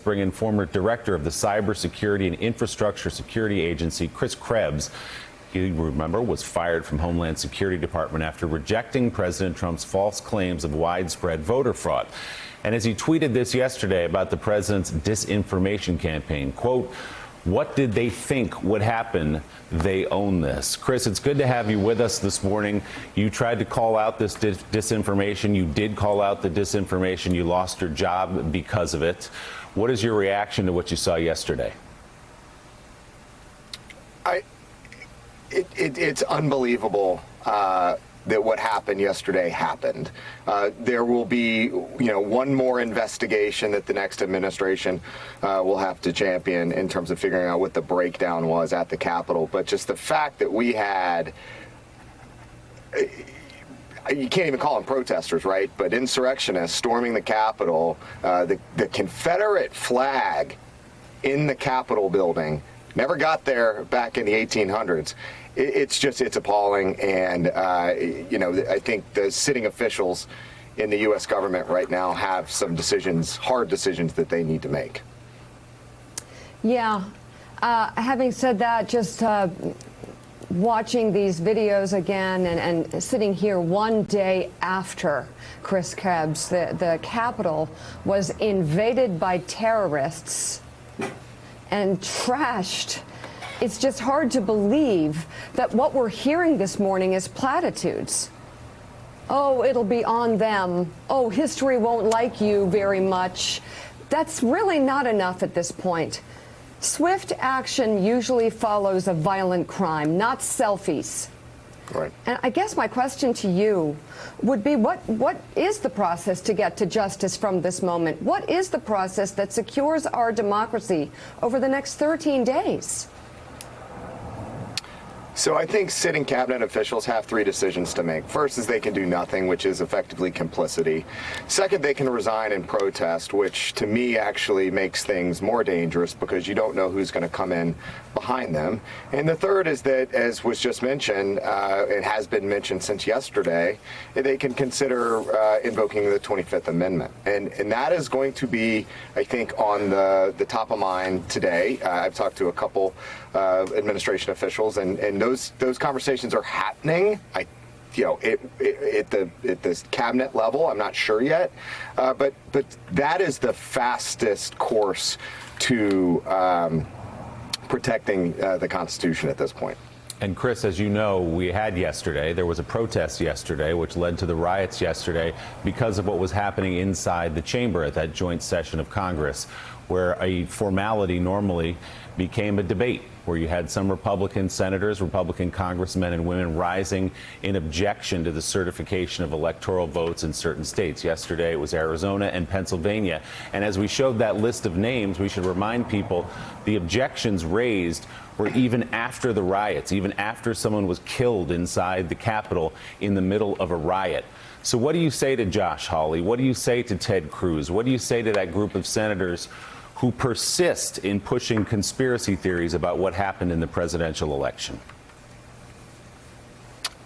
Bring in former director of the Cybersecurity and Infrastructure Security Agency, Chris Krebs. You remember, was fired from Homeland Security Department after rejecting President Trump's false claims of widespread voter fraud. And as he tweeted this yesterday about the president's disinformation campaign, quote, "What did they think would happen? They own this." Chris, it's good to have you with us this morning. You tried to call out this disinformation. You did call out the disinformation. You lost your job because of it. What is your reaction to what you saw yesterday? It's unbelievable that what happened yesterday happened. There will be, one more investigation that the next administration will have to champion in terms of figuring out what the breakdown was at the Capitol. But just the fact that we had, you can't even call them protesters, right? But insurrectionists storming the Capitol, the Confederate flag in the Capitol building never got there back in the 1800s. It's appalling. And, I think the sitting officials in the U.S. government right now have some hard decisions that they need to make. Yeah. Having said that, just watching these videos again and sitting here one day after Chris Krebs, the Capitol was invaded by terrorists and trashed. It's just hard to believe that what we're hearing this morning is platitudes. Oh, it'll be on them. Oh, history won't like you very much. That's really not enough at this point. Swift action usually follows a violent crime, not selfies. Right. And I guess my question to you would be, what is the process to get to justice from this moment? What is the process that secures our democracy over the next 13 days? So I think sitting cabinet officials have three decisions to make. First is they can do nothing, which is effectively complicity. Second, they can resign and protest, which to me actually makes things more dangerous because you don't know who's going to come in behind them. And the third is that, as was just mentioned, it has been mentioned since yesterday, they can consider invoking the 25th Amendment. And that is going to be, I think, on the top of mind today. I've talked to a couple administration officials, and those conversations are happening. At the cabinet level, I'm not sure yet, but that is the fastest course to protecting the Constitution at this point. And Chris, as you know, there was a protest yesterday, which led to the riots yesterday because of what was happening inside the chamber at that joint session of Congress, where a formality normally became a debate, where you had some Republican senators, Republican congressmen and women rising in objection to the certification of electoral votes in certain states. Yesterday, it was Arizona and Pennsylvania. And as we showed that list of names, we should remind people the objections raised were even after the riots, even after someone was killed inside the Capitol in the middle of a riot. So what do you say to Josh Hawley? What do you say to Ted Cruz? What do you say to that group of senators who persist in pushing conspiracy theories about what happened in the presidential election?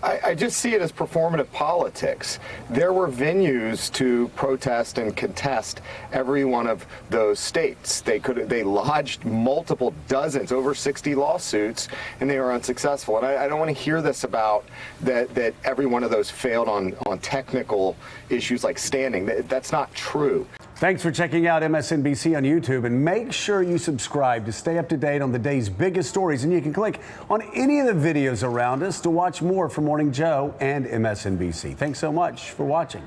I just see it as performative politics. There were venues to protest and contest every one of those states. They lodged multiple dozens, over 60 lawsuits, and they were unsuccessful. And I don't want to hear this about that every one of those failed on technical issues like standing. That's not true. Thanks for checking out MSNBC on YouTube, and make sure you subscribe to stay up to date on the day's biggest stories. And you can click on any of the videos around us to watch more from Morning Joe and MSNBC. Thanks so much for watching.